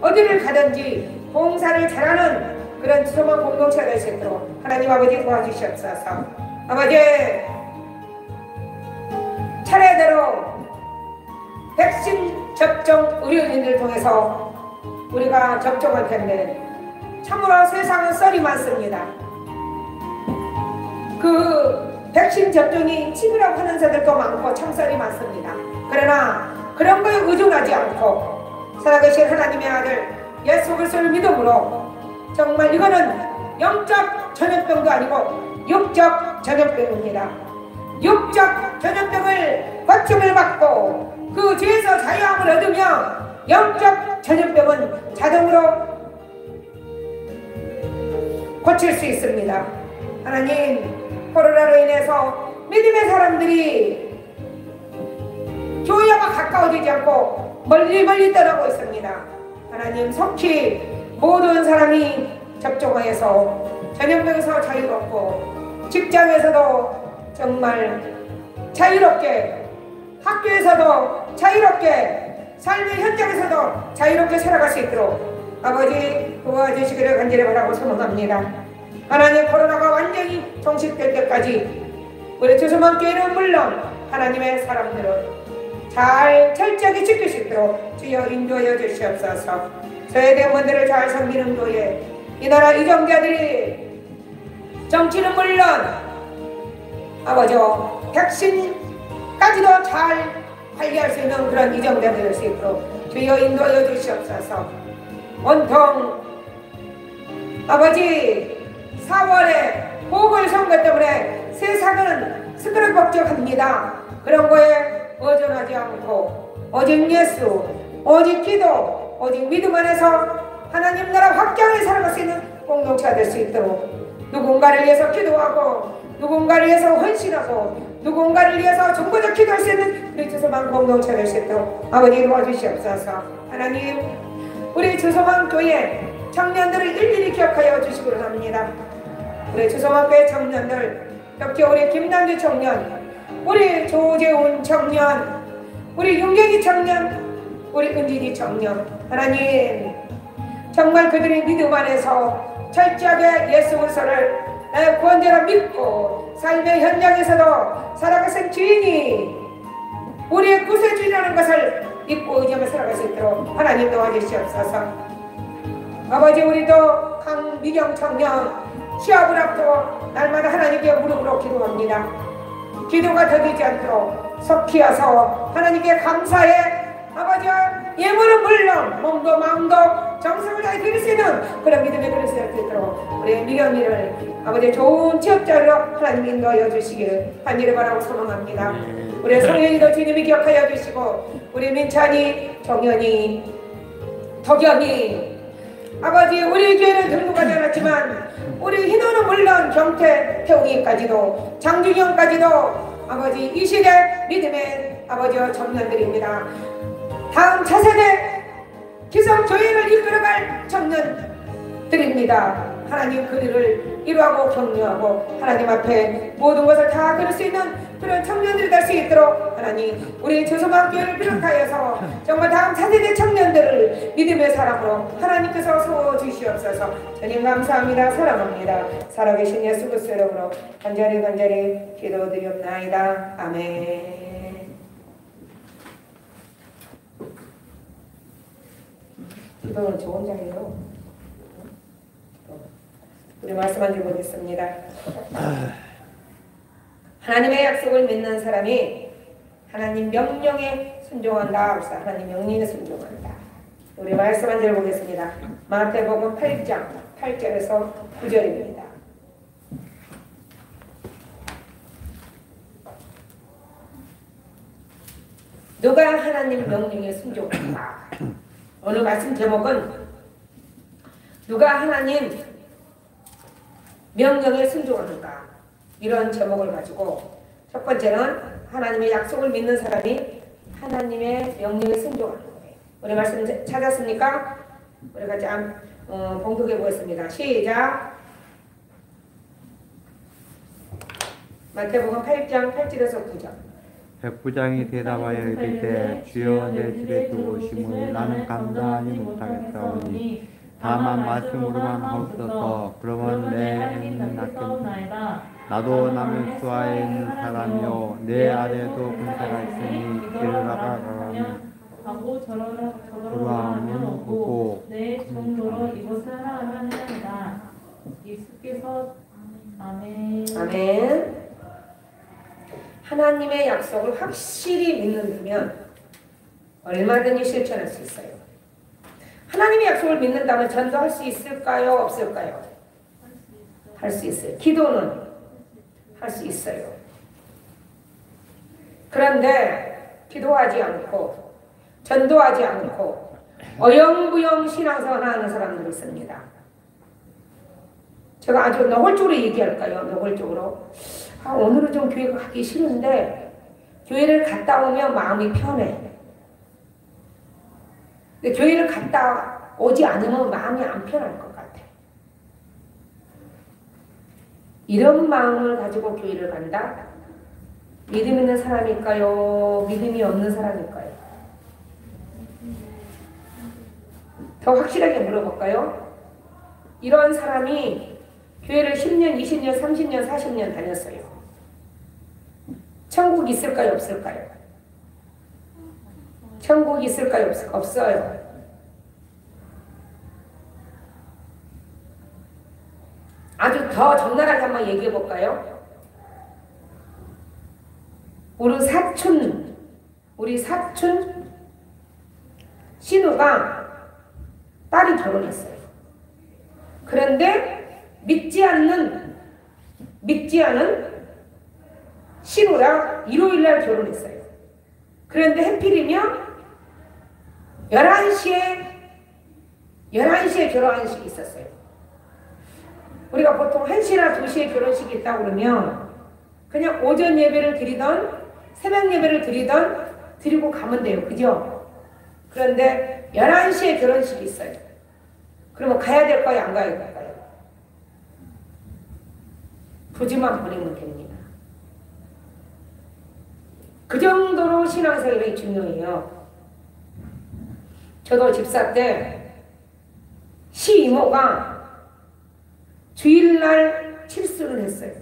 어디를 가든지 봉사를 잘하는 그런 주소만 공동체가 될 수 있도록 하나님 아버지 도와주시옵소서. 아버지, 차례대로 백신 접종 의료진들 통해서 우리가 접종할 텐데 참으로 세상은 썰이 많습니다. 그 백신 접종이 치료라고 하는 자들도 많고 참썰이 많습니다. 그러나 그런 거에 의존하지 않고 살아계신 하나님의 아들 예수 그리스도를 믿음으로 정말 이거는 영적 전염병도 아니고 육적 전염병입니다. 육적 전염병을 고침을 받고 그 죄에서 자유함을 얻으며 영적 전염병은 자동으로 고칠 수 있습니다. 하나님, 코로나로 인해서 믿음의 사람들이 교회와 가까워지지 않고 멀리 떠나고 있습니다. 하나님, 속히 모든 사람이 접종하여서 전염병에서 자유롭고 직장에서도 정말 자유롭게, 학교에서도 자유롭게, 삶의 현장에서도 자유롭게 살아갈 수 있도록 아버지 도와주시기를 간절히 바라고 소망합니다. 하나님, 코로나가 완전히 종식될 때까지 우리 주소만교회는 물론 하나님의 사람들은 잘 철저하게 지킬 수 있도록 주여 인도하여 주시옵소서. 소외대원들을 잘 섬기는 교회, 이 나라 이정자들이 정치는 물론 아버지 백신까지도 잘 관리할 수 있는 그런 이정자들이 될 수 있도록 주여 인도하여 주시옵소서. 온통 아버지 4월에 보궐선거 때문에 세상은 시끄럽벅적합니다. 그런 거에 의존하지 않고 오직 예수, 오직 기도, 오직 믿음 안에서 하나님 나라 확장을 살아갈 수 있는 공동체가 될 수 있도록 누군가를 위해서 기도하고 누군가를 위해서 헌신하고 누군가를 위해서 정보적 기도할 수 있는 우리 주소만 공동체가 될 수 있도록 아버지 도와주시옵소서. 하나님, 우리 주소만 교회 청년들을 일일이 기억하여 주시기를 합니다. 우리 주소만 교회 청년들, 특히 우리 김남주 청년, 우리 조재훈 청년, 우리 윤경희 청년, 우리 은진이 청년, 하나님 정말 그들이 믿음 안에서 철저하게 예수 그리스도를 구원자로 믿고 삶의 현장에서도 살아가신 주인이 우리의 구세주라는 것을 믿고 의지하며 살아갈 수 있도록 하나님 도와주시옵소서. 아버지, 우리도 강미경 청년 시합을 앞두고 날마다 하나님께 무릎으로 기도합니다. 기도가 더디지 않도록 속히 와서 하나님께 감사해 아버지 예물은 물론 몸도 마음도 정성을 다해 드릴 수 있는 그런 믿음의 그릇이 될 수 있도록 우리 미경이를 아버지 좋은 취업자로 하나님 인도하여 주시기를 간절히 바라고 소망합니다. 우리 성현이도 주님이 기억하여 주시고 우리 민찬이, 정현이, 덕현이 아버지 우리 교회는 등록하지 않았지만 우리 희노는 물론 경태, 태웅이까지도 장준영까지도 아버지 이 시대 믿음의 아버지와 청년들입니다. 다음 차세대 기성교회를 이끌어갈 청년들입니다. 하나님 그들을 이루하고 격려하고 하나님 앞에 모든 것을 다 그럴 수 있는 그런 청년들이 될 수 있도록 하나님 우리 주소만교회를 비롯하여서 정말 다음 차세대 청년들을 믿음의 사람으로 하나님께서 세워주시옵소서. 주님 감사합니다. 사랑합니다. 살아계신 예수 그리스도 이름으로 간절히 기도드리옵나이다. 아멘. 기도는 좋은 자예요. 우리 말씀 한 줄 보겠습니다. 하나님의 약속을 믿는 사람이 하나님 명령에 순종한다. 하나님 명령에 순종한다. 우리 말씀 한 줄 보겠습니다. 마태복음 8장 8절에서 9절입니다. 누가 하나님 명령에 순종한다. 오늘 말씀 제목은 누가 하나님 명령에 순종하는가, 이런 제목을 가지고 첫 번째는 하나님의 약속을 믿는 사람이 하나님의 명령에 순종하는 거예요. 우리 말씀 찾았습니까? 우리 같이 봉독해 보겠습니다. 시작. 마태복음 8장 8절에서 9절. 백부장이 대답하여 이르되 주여 내 집에 들어오심을 나는 감당하지 못하겠사오니 다만 말씀으로만 하옵소서. 그러면 내 애는 낫겠나이다. 나도 남의 수하에 있는 사람이요 내 아래에도 군사가 있으니 이를 나가라면 하고 저러라면 오고 내 종로로 이곳을 하나니이다. 예수께서 아멘. 아멘. 하나님의 약속을 확실히 믿는다면 얼마든지 실천할 수 있어요. 하나님의 약속을 믿는다면 전도할 수 있을까요? 없을까요? 할 수 있어요. 기도는 할 수 있어요. 그런데 기도하지 않고 전도하지 않고 어영부영 신앙생활 하는 사람들이 있습니다. 제가 아주 노골적으로 얘기할까요? 노골적으로. 오늘은 좀 교회 가기 싫은데 교회를 갔다 오면 마음이 편해. 근데 교회를 갔다 오지 않으면 마음이 안 편할 것 같아. 이런 마음을 가지고 교회를 간다? 믿음 있는 사람일까요? 믿음이 없는 사람일까요? 더 확실하게 물어볼까요? 이런 사람이 교회를 10년, 20년, 30년, 40년 다녔어요. 천국 있을까요? 없을까요? 천국 있을까요? 없어요. 아주 더 적나라하게 한번 얘기해 볼까요? 우리 사촌 신우가 딸이 결혼했어요. 그런데 믿지 않는 신우랑 일요일날 결혼했어요. 그런데 해필이면 11시에 결혼식이 있었어요. 우리가 보통 1시나 2시에 결혼식이 있다고 그러면 그냥 오전 예배를 드리던 새벽 예배를 드리고 가면 돼요. 그죠? 그런데 11시에 결혼식이 있어요. 그러면 가야 될까요? 안 가야 될까요? 부지만 보내면 됩니다. 그 정도로 신앙생활이 중요해요. 저도 집사 때 시이모가 주일날 칠수를 했어요.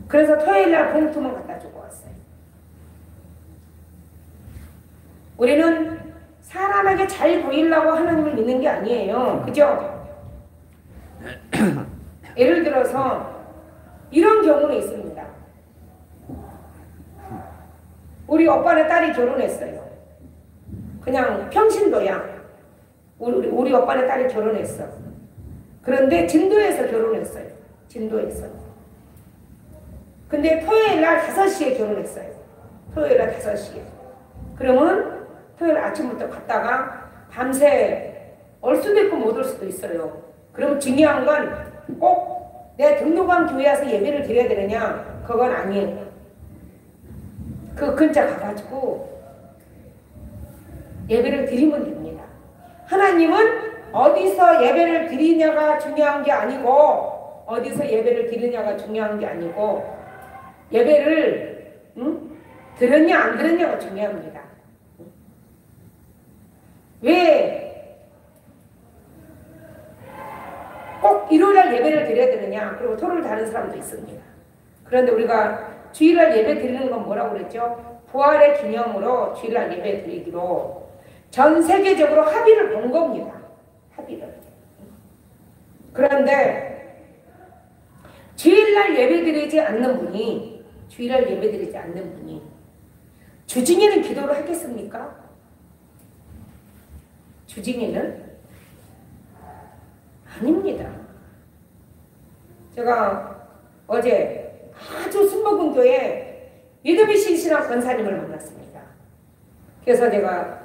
그래서 토요일날 봉투만 갖다 주고 왔어요. 우리는 사람에게 잘 보이려고 하나님을 믿는 게 아니에요. 그죠? 예를 들어서 이런 경우는 있습니다. 우리 오빠네 딸이 결혼했어요. 그냥 평신도야. 우리 오빠네 딸이 결혼했어. 그런데 진도에서 결혼했어요. 진도에서. 근데 토요일날 5시에 결혼했어요. 토요일날 5시에. 그러면 토요일 아침부터 갔다가 밤새 올 수도 있고 못 올 수도 있어요. 그럼 중요한 건 꼭 내가 등록한 교회 와서 예배를 드려야 되느냐? 그건 아니에요. 그 근처 가가지고 예배를 드리면 됩니다. 하나님은 어디서 예배를 드리냐가 중요한 게 아니고 예배를 들었냐 안 들었냐가 중요합니다. 왜 꼭 일요일날 예배를 드려야 되느냐? 그리고 토요일 다른 사람도 있습니다. 그런데 우리가 주일날 예배 드리는 건 뭐라고 그랬죠? 부활의 기념으로 주일날 예배 드리기로 전 세계적으로 합의를 본 겁니다. 합의를. 그런데 주일날 예배 드리지 않는 분이 주중에는 기도를 하겠습니까? 주중에는? 아닙니다. 제가 어제 아주 숨먹은 교회에 믿음이 신실한 권사님을 만났습니다. 그래서 제가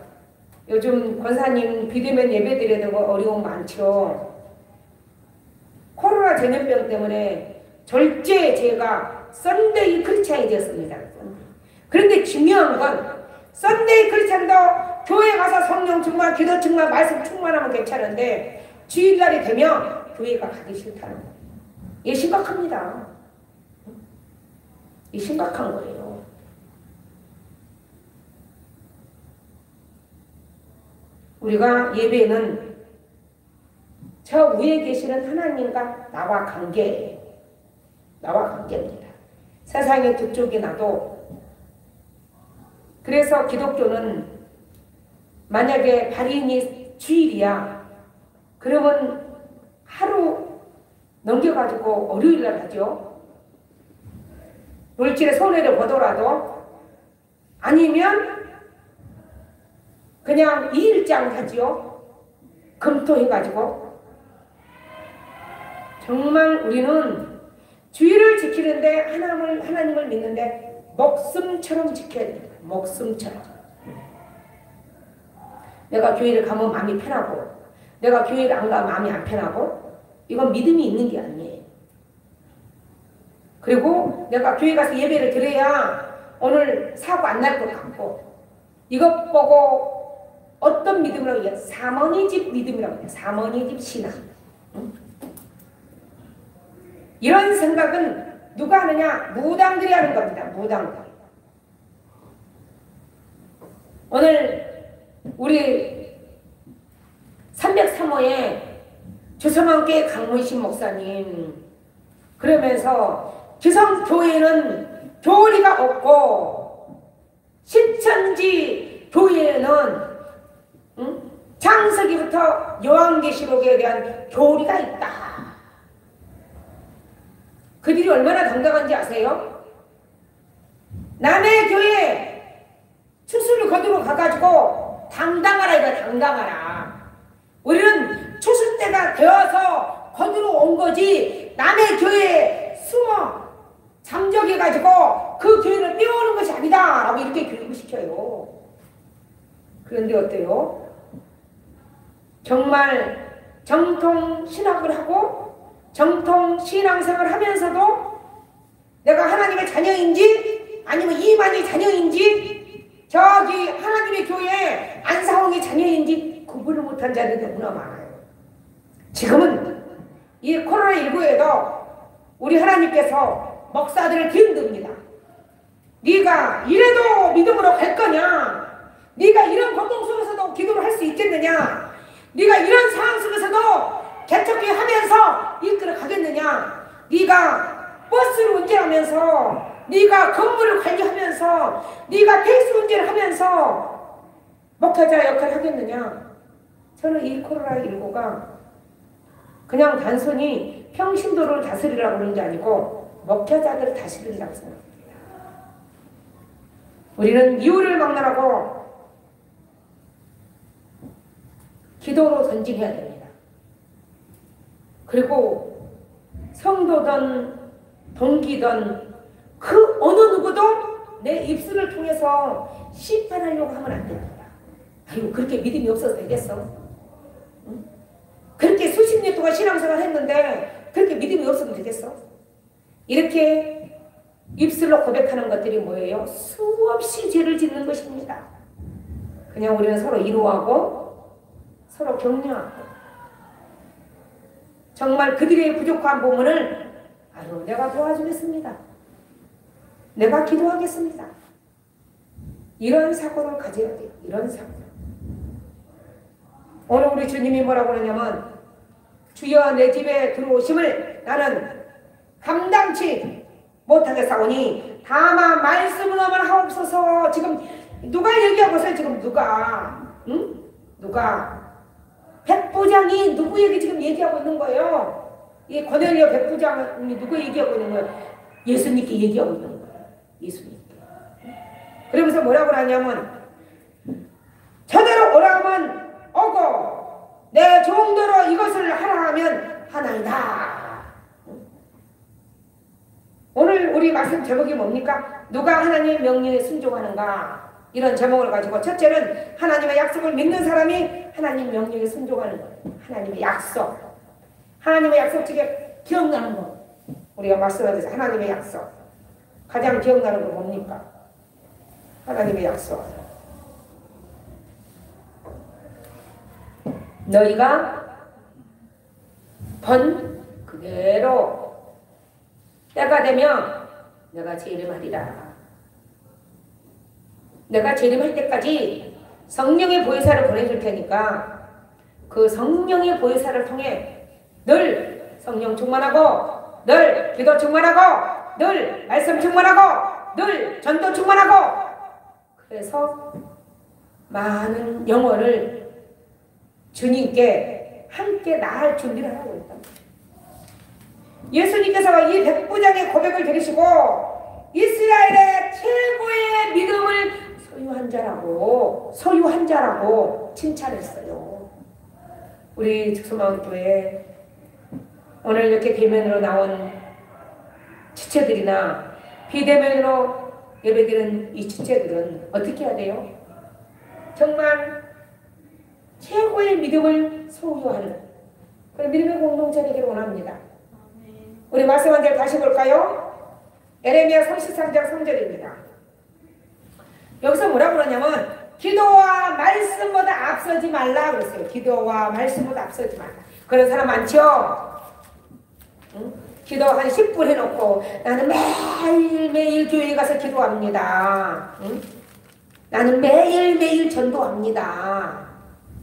요즘 권사님 비대면 예배 드려야 되고 어려움 많죠. 코로나 전염병 때문에 절제 제가 썬데이 크리스찬이 되었습니다. 그런데 중요한 건 썬데이 크리스찬도 교회 가서 성령 충만, 기도 충만, 말씀 충만하면 괜찮은데 주일날이 되면 교회가 가기 싫다는 거예요. 이게 심각합니다. 이 심각한 거예요. 우리가 예배는 저 위에 계시는 하나님과 나와 관계입니다. 세상의 두 쪽이 나도. 그래서 기독교는 만약에 발인이 주일이야, 그러면 하루 넘겨가지고 월요일날 하죠. 물질의 손해를 보더라도. 아니면 그냥 2일장 하지요. 금토해가지고. 정말 우리는 주의를 지키는데 하나님을 믿는데 목숨처럼 지켜야 됩니다. 목숨처럼. 내가 교회를 가면 마음이 편하고 내가 교회를 안 가면 마음이 안 편하고, 이건 믿음이 있는 게 아니에요. 그리고 내가 교회 가서 예배를 드려야 오늘 사고 안 날 것 같고, 이것 보고 어떤 믿음이라고 해요? 사모니 집 믿음이라고 해요. 사모니 집 신앙. 이런 생각은 누가 하느냐? 무당들이 하는 겁니다. 무당들. 오늘 우리 303호에 주서만교회 강문신 목사님 그러면서 기성교회는 교리가 없고 신천지 교회는 창세기부터 요한계시록에 대한 교리가 있다. 그들이 얼마나 당당한지 아세요? 남의 교회 추수를 거두러 가가지고 당당하라 이거 당당하라. 우리는 추수 때가 되어서 거두러 온 거지 남의 교회에 숨어 잠적해가지고 그 교회를 빼오는 것이 아니다 라고 이렇게 교육을 시켜요. 그런데 어때요? 정말 정통 신학을 하고 정통 신앙생활을 하면서도 내가 하나님의 자녀인지 아니면 이만희 자녀인지 저기 하나님의 교회 안사홍의 자녀인지 구분을 못한 자들이 너무나 많아요. 지금은 이 코로나19에도 우리 하나님께서 목사들을 기름듭니다. 네가 이래도 믿음으로 갈 거냐? 네가 이런 고통 속에서도 기도를 할 수 있겠느냐? 네가 이런 상황 속에서도 개척기 하면서 이끌어 가겠느냐? 네가 버스를 운전하면서 네가 건물을 관리하면서 네가 택시 운전을 하면서 목회자 역할을 하겠느냐? 저는 이 코로나19가 그냥 단순히 평신도를 다스리라고 그런 게 아니고 목회자들을 다스리라고 생각합니다. 우리는 이유를 막론하고 기도로 전진해야 됩니다. 그리고 성도든 동기든 그 어느 누구도 내 입술을 통해서 심판하려고 하면 안 됩니다. 아이고 그렇게 믿음이 없어서 되겠어? 응? 그렇게 수십 년 동안 신앙생활 했는데 그렇게 믿음이 없으면 되겠어? 이렇게 입술로 고백하는 것들이 뭐예요? 수없이 죄를 짓는 것입니다. 그냥 우리는 서로 위로하고 서로 격려하고 정말 그들의 부족한 부분을 아유 내가 도와주겠습니다. 내가 기도하겠습니다. 이런 사고를 가져야 돼요. 이런 사고. 오늘 우리 주님이 뭐라고 그러냐면 주여 내 집에 들어오심을 나는 감당치 못하겠사오니 다만 말씀으로만 하옵소서. 지금 누가 얘기하고 있어요? 지금 누가? 응? 누가? 백부장이 누구에게 지금 얘기하고 있는 거예요? 이 고넬료 백부장이 누구 얘기하고 있는 거예요? 예수님께 얘기하고 있는 거예요. 예수님께. 그러면서 뭐라고 하냐면 저대로 오라면 오고 내 종대로 이것을 하라 하면 하나이다. 오늘 우리 말씀 제목이 뭡니까? 누가 하나님의 명령에 순종하는가? 이런 제목을 가지고 첫째는 하나님의 약속을 믿는 사람이 하나님 명령에 순종하는 거예요. 하나님의 약속. 하나님의 약속 중에 기억나는 거. 우리가 말씀하듯이 하나님의 약속. 가장 기억나는 거 뭡니까? 하나님의 약속. 너희가 번 그대로 때가 되면 내가 재림하리라. 내가 재림할 때까지 성령의 보혜사를 보내줄 테니까 그 성령의 보혜사를 통해 늘 성령 충만하고 늘 기도 충만하고 늘 말씀 충만하고 늘 전도 충만하고 그래서 많은 영혼을 주님께 함께 낳을 준비를 하고 있다. 예수님께서 이 백부장의 고백을 들으시고 이스라엘의 최고의 믿음을 소유한 자라고 칭찬했어요. 우리 즉소마을교회 오늘 이렇게 대면으로 나온 지체들이나 비대면으로 예배드리는 이 지체들은 어떻게 해야 돼요? 정말 최고의 믿음을 소유하는 그런 믿음의 공동체 되기를 원합니다. 우리 말씀 한 절 다시 볼까요? 에레미야 33장 3절입니다. 여기서 뭐라고 그러냐면 기도와 말씀보다 앞서지 말라 그랬어요. 기도와 말씀보다 앞서지 말라. 그런 사람 많죠? 응? 기도 한 10분 해놓고 나는 매일매일 교회에 가서 기도합니다. 응? 나는 매일매일 전도합니다.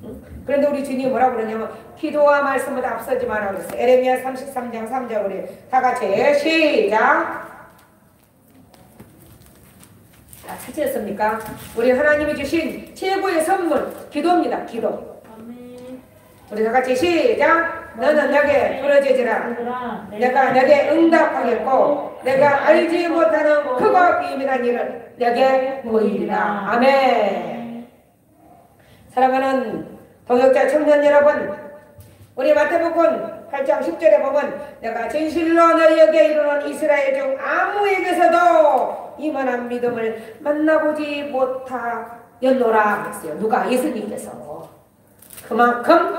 응? 그런데 우리 주님이 뭐라고 그러냐면 기도와 말씀보다 앞서지 마라 그랬어요. 에레미야 33장 3절 우리 다 같이 시작. 다 찾으셨습니까? 우리 하나님이 주신 최고의 선물 기도입니다. 기도. 우리 다 같이 시작. 너는 내게 부르짖으라. 내가 내게 응답하겠고 내가 알지 못하는 크고 비밀한 일을 내게 보이리라. 아멘. 사랑하는 동역자 청년 여러분, 우리 마태복음 8장 10절에 보면 내가 진실로 너희에게 이르는 이스라엘 중 아무에게서도 이만한 믿음을 만나보지 못하였노라 했어요. 누가? 예수님께서. 그만큼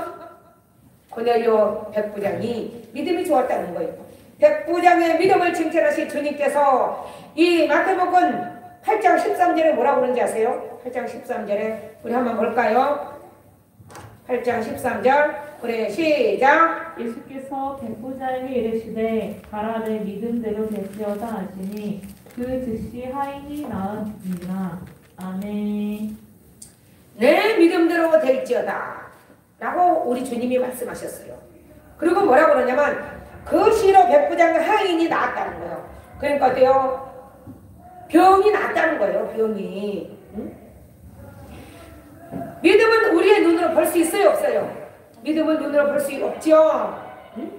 고넬료 백부장이 믿음이 좋았다는 거예요. 백부장의 믿음을 칭찬하신 주님께서 이 마태복음 8장 13절에 뭐라고 그러는지 아세요? 8장 13절에 우리 한번 볼까요? 8장 13절 우리 시작. 예수께서 백부장에게 이르시되 가라 내 믿음대로 될지어다 하시니 그 즉시 하인이 나으니라. 아멘. 내 믿음대로 될지어다 라고 우리 주님이 말씀하셨어요. 그리고 뭐라고 그러냐면 그 시로 백부장의 하인이 나았다는 거예요. 그러니까 어때요? 병이 낫다는 거예요. 병이. 응? 믿음은 우리의 눈으로 볼 수 있어요? 없어요? 믿음은 눈으로 볼 수 없죠? 응?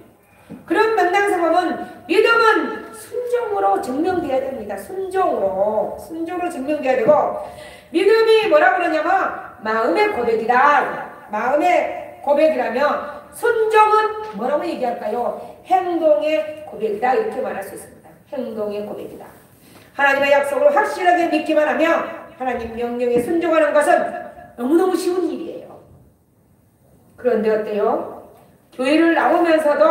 그런 명당성범은 믿음은 순종으로 증명돼야 됩니다. 순종으로 증명돼야 되고 믿음이 뭐라고 그러냐면 마음의 고백이다. 마음의 고백이라면 순종은 뭐라고 얘기할까요? 행동의 고백이다. 이렇게 말할 수 있습니다. 행동의 고백이다. 하나님의 약속을 확실하게 믿기만 하면 하나님 명령에 순종하는 것은 너무너무 쉬운 일이에요. 그런데 어때요? 교회를 나오면서도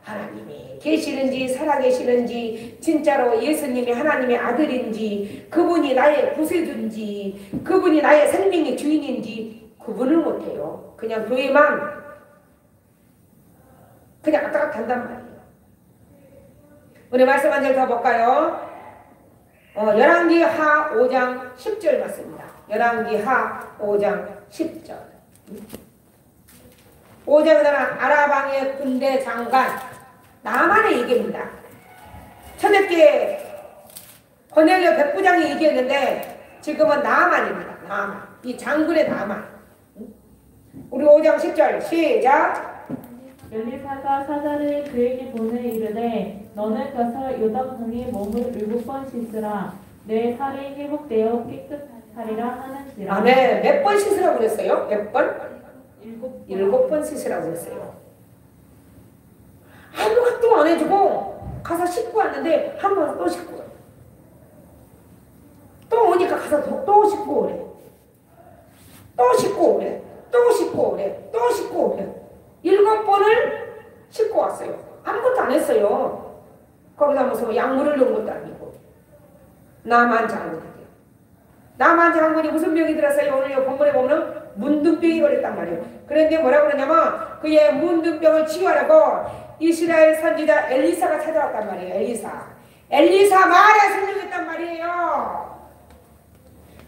하나님이 계시는지 살아계시는지 진짜로 예수님이 하나님의 아들인지 그분이 나의 구세주인지 그분이 나의 생명의 주인인지 구분을 못해요. 그냥 교회만 그냥 왔다 갔다 한단 말이에요. 우리 말씀 한 절 더 볼까요? 열왕기 하 5장 10절 맞습니다. 열왕기 하 5장 10절. 5장은 아라방의 군대 장관 나만의 얘기입니다. 초대교회 고넬료 백부장이 얘기했는데 지금은 나만입니다. 나만. 이 장군의 나만. 우리 5장 10절 시작. 엘리사가 사자를 그에게 보내 이르되 너는 가서 요단강에 몸을 7번 씻으라. 내 살이 회복되어 깨끗하리라 하는지라. 아멘. 몇 번 씻으라고 그랬어요? 몇 번? 7번. 7번 씻으라고 그랬어요. 아무 활동 안 해주고 가서 씻고 왔는데 한 번 또 씻고 또 오니까 가서 또 씻고 오래. 또 씻고 오래. 또 씻고 오래. 또 씻고 오래. 7번을 씻고 왔어요. 아무것도 안 했어요. 거기다 무슨 약물을 넣은 것도 아니고. 나만 장군이에요. 나만 장군이 무슨 병이 들었어요? 오늘 이 본문에 보면 문둥병이 걸렸단 말이에요. 그런데 뭐라고 그러냐면 그의 문둥병을 치유하려고 이스라엘 선지자 엘리사가 찾아왔단 말이에요. 엘리사 말에 순종했단 말이에요.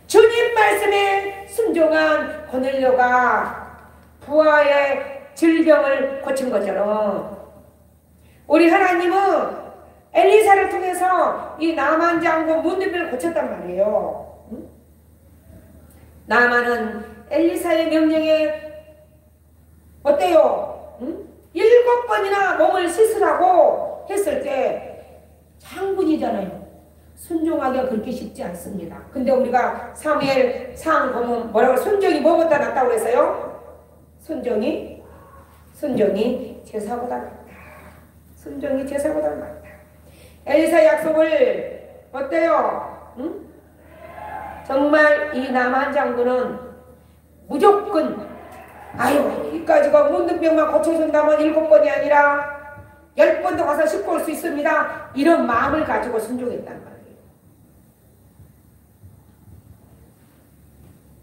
주님 말씀에 순종한 고넬료가 부하의 질병을 고친 것처럼 우리 하나님은 엘리사를 통해서 이 나만 장군 문둥병을 고쳤단 말이에요. 나만은 엘리사의 명령에 어때요? 7번이나 몸을 씻으라고 했을 때 장군이잖아요. 순종하기가 그렇게 쉽지 않습니다. 근데 우리가 사무엘상 보면 뭐라고 순종이 뭐보다 낫다고 그랬어요? 순종이 제사보다 낫다. 순종이 제사보다 낫다. 엘리사 약속을 어때요? 정말 이 남한 장군은 무조건 이까지가 문둥병만 고쳐준다면 7번이 아니라 10번도 가서 씻고 올 수 있습니다. 이런 마음을 가지고 순종했단 말이에요.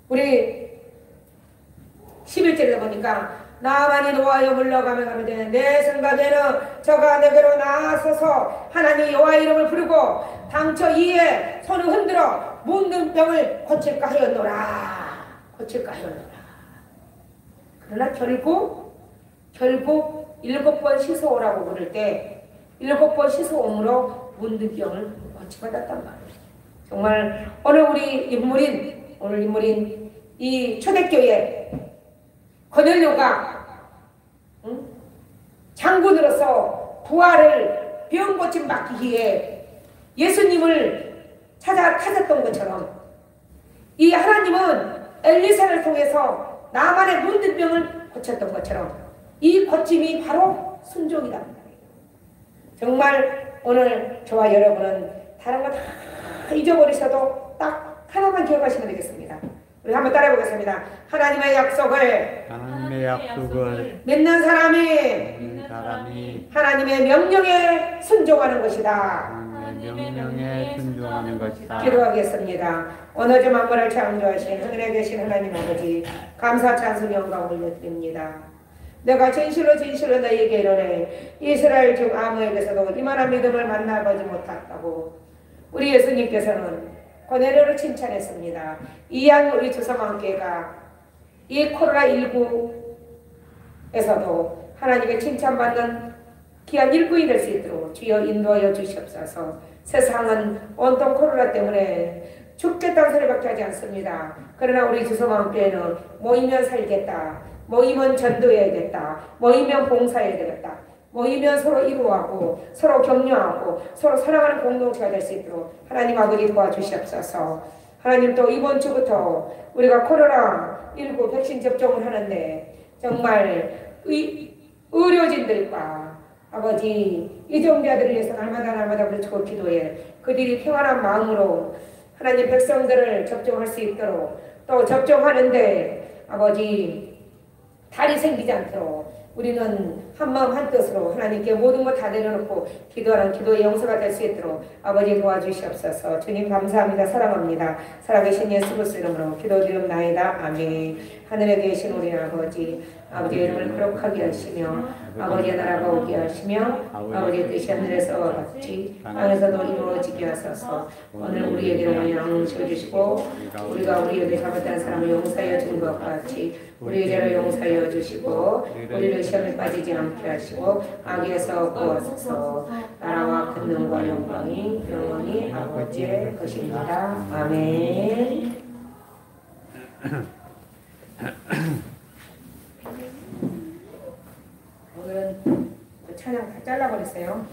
우리 11절에 보니까 나만이 노아여 물러가며 가면 되는 내 생각에는 저가 내게로 나서서 하나님 여호와 이름을 부르고 당처 이에 손을 흔들어 문둥병을 고칠까 하였노라. 그러나 결국 7번 씻어오라고 그럴 때 7번 씻어옴으로 문둥병을 고치받았단 말이에요. 정말 오늘 인물인 이 초대교회 고넬료가 장군으로서 부하를 병 고침 받기 위해 예수님을 찾았던 것처럼 이 하나님은 엘리사를 통해서 나만의 문둥병을 고쳤던 것처럼 이 고침이 바로 순종이란 말이에요. 정말 오늘 저와 여러분은 다른 거 다 잊어버리셔도 딱 하나만 기억하시면 되겠습니다. 우리 한번 따라해 보겠습니다. 하나님의 약속을 믿는 사람이 하나님의 명령에 순종하는 것이다. 기도하겠습니다. 오늘 좀 만물을 창조하신 하늘에 계신 하나님 아버지, 감사 찬송 영광 올려드립니다. 내가 진실로 너희에게 이르네 이스라엘 중 아무에게서도 이만한 믿음을 만나보지 못했다고 우리 예수님께서는 고넬료를 칭찬했습니다. 이양 우리 주성왕께가 이 코로나19에서도 하나님께 칭찬받는 귀한 일꾼이 될 수 있도록 주여 인도하여 주시옵소서. 세상은 온통 코로나 때문에 죽겠다는 소리밖에 하지 않습니다. 그러나 우리 주성왕께는 모이면 살겠다, 모이면 전도해야겠다, 모이면 봉사해야 되겠다, 모이면 서로 이루하고 서로 격려하고 서로 사랑하는 공동체가 될 수 있도록 하나님 아버지 도와주시옵소서. 하나님 또 이번 주부터 우리가 코로나19 백신 접종을 하는데 정말 의료진들과 아버지 이종자들을 위해서 날마다 부르짖고 기도해 그들이 평안한 마음으로 하나님 백성들을 접종할 수 있도록 또 접종하는데 아버지 탈이 생기지 않도록 우리는 한마음 한뜻으로 하나님께 모든 것 다 내려놓고 기도하는 기도의 용서가 될 수 있도록 아버지 도와주시옵소서. 주님 감사합니다. 사랑합니다. 살아계신 예수 그리스도 이름으로 기도드립나이다. 아멘. 하늘에 계신 우리 아버지, 아버지의 이름을 거룩하게 하시며 아버지의 나라가 오게 하시며 아버지의 뜻이 하늘에서 같이 땅에서도 이루어지게 하소서. 오늘 우리에게 영양을 주시고 우리가 우리에게 잘못한 사람을 용서하여 준 것 같이 우리의 죄를 용서하여 주시고 우리를 시험에 빠지지 않게 하시고 악에서 구하소서. 나라와 권능과 영광이 영원히 아버지의 것입니다. 아멘. 오늘은 찬양 다 잘라버렸어요.